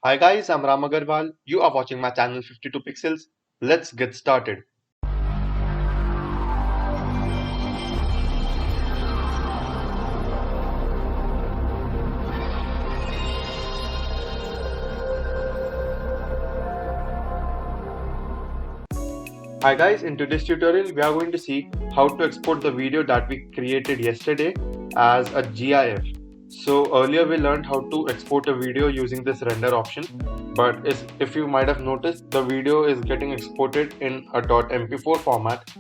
Hi guys, I'm Ram Agarwal. You are watching my channel 52 Pixels. Let's get started. Hi guys, in today's tutorial we are going to see how to export the video that we created yesterday as a GIF. So earlier we learned how to export a video using this render option, but if you might have noticed, the video is getting exported in a .mp4 format,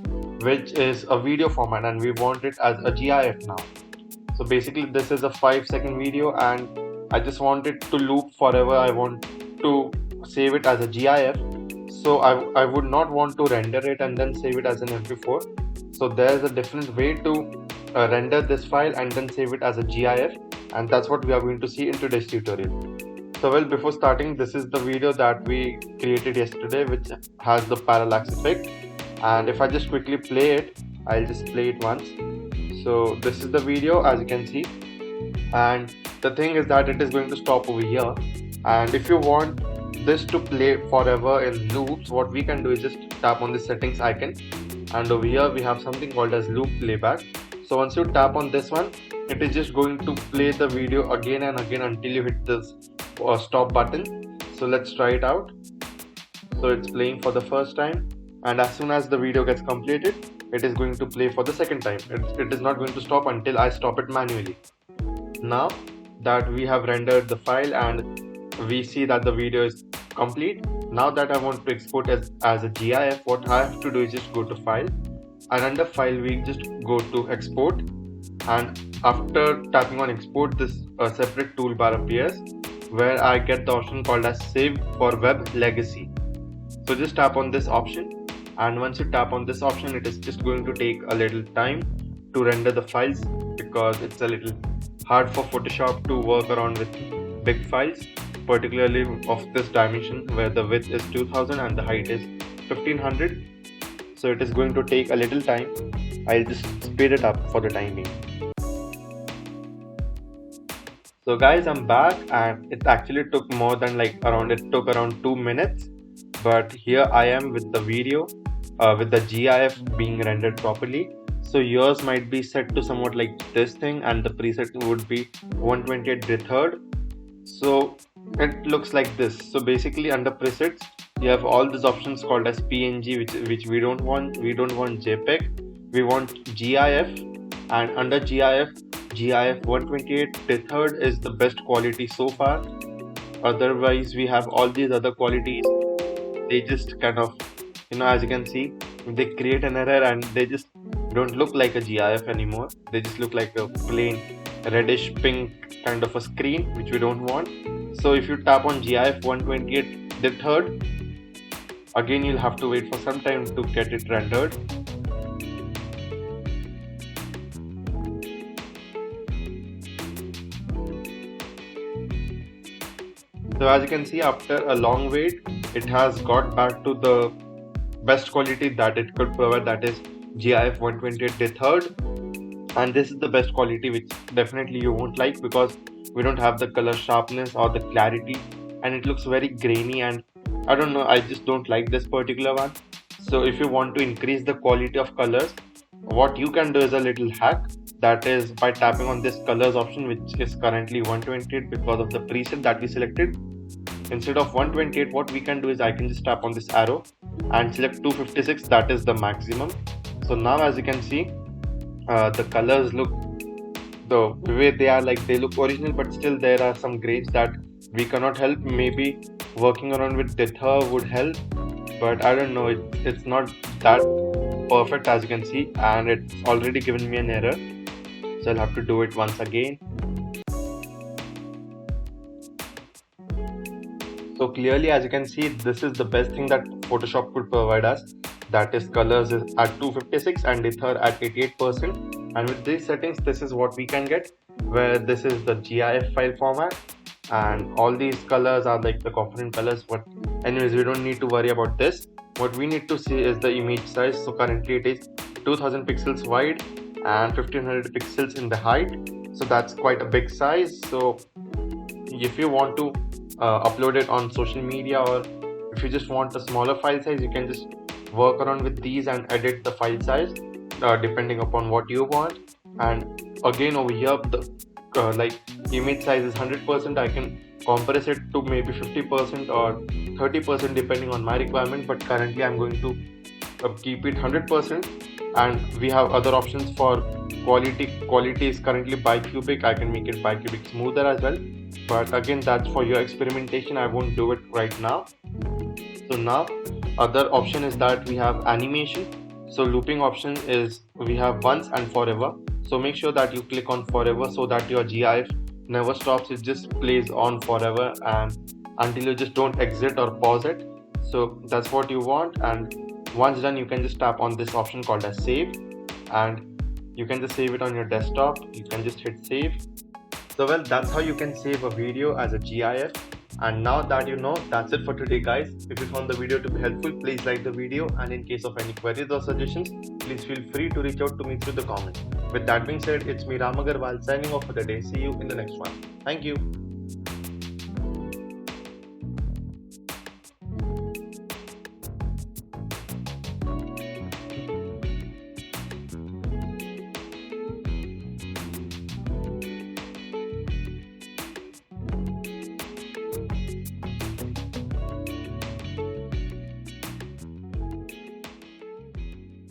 which is a video format, and we want it as a GIF now. So basically this is a 5-second video and I just want it to loop forever. I want to save it as a GIF. So I would not want to render it and then save it as an MP4. So there's a different way to render this file and then save it as a GIF, and that's what we are going to see in today's tutorial. So well, before starting, this is the video that we created yesterday, which has the parallax effect, and if I just quickly play it, I'll just play it once. So this is the video, as you can see, and the thing is that it is going to stop over here. And if you want this to play forever in loops, what we can do is just tap on the settings icon, and over here we have something called as loop playback. So once you tap on this one, it is just going to play the video again and again until you hit this stop button. So let's try it out. So it's playing for the first time, and as soon as the video gets completed, it is going to play for the second time. It is not going to stop until I stop it manually. Now that we have rendered the file and we see that the video is complete, now that I want to export as a GIF, what I have to do is just go to file, and under file we just go to export, and after tapping on export, this separate toolbar appears where I get the option called as save for web legacy. So just tap on this option, and once you tap on this option, it is just going to take a little time to render the files because it's a little hard for Photoshop to work around with big files, particularly of this dimension where the width is 2000 and the height is 1500. So it is going to take a little time. I'll just speed it up for the time being. So guys, I'm back, and it actually took more than it took around 2 minutes, but here I am with the video with the GIF being rendered properly. So yours might be set to somewhat like this thing, and the preset would be 128 3rd. So it looks like this. So basically under presets you have all these options called as PNG, which we don't want. We don't want JPEG, we want GIF, and under GIF 128 3rd is the best quality so far. Otherwise we have all these other qualities. They just kind of, as you can see, they create an error and they just don't look like a GIF anymore. They just look like a plain reddish pink kind of a screen, which we don't want. So if you tap on GIF 128 3rd, again you'll have to wait for some time to get it rendered. So as you can see, after a long wait, it has got back to the best quality that it could provide, that is GIF 128 3rd, and this is the best quality, which definitely you won't like because we don't have the color sharpness or the clarity, and it looks very grainy, and I don't know, I just don't like this particular one. So if you want to increase the quality of colors, what you can do is a little hack, that is by tapping on this colors option, which is currently 128 because of the preset that we selected. Instead of 128, what we can do is I can just tap on this arrow and select 256, that is the maximum. So now as you can see, the colors look the way they are, like they look original, but still there are some grains that we cannot help. Maybe working around with dither would help, but I don't know, it's not that perfect as you can see, and it's already given me an error, so I'll have to do it once again. So clearly, as you can see, this is the best thing that Photoshop could provide us, that is colors is at 256 and dither at 88%, and with these settings this is what we can get, where this is the GIF file format and all these colors are like the component colors. But anyways, we don't need to worry about this. What we need to see is the image size. So currently it is 2000 pixels wide and 1500 pixels in the height, so that's quite a big size. So if you want to upload it on social media, or if you just want a smaller file size, you can just work around with these and edit the file size depending upon what you want. And again, over here, the like image size is 100%. I can compress it to maybe 50% or 30% depending on my requirement, but currently I'm going to keep it 100%. And we have other options for quality is currently bicubic. I can make it bicubic smoother as well, but again, that's for your experimentation. I won't do it right now. So now other option is that we have animation. So looping option is we have once and forever. So make sure that you click on forever so that your GIF never stops. It just plays on forever and until you just don't exit or pause it. So that's what you want. And once done, you can just tap on this option called as save, and you can just save it on your desktop. You can just hit save. So well, that's how you can save a video as a GIF. And now that you know, that's it for today, guys. If you found the video to be helpful, please like the video, and in case of any queries or suggestions, please feel free to reach out to me through the comments. With that being said, it's me, Agarwal, signing off for the day. See you in the next one. Thank you.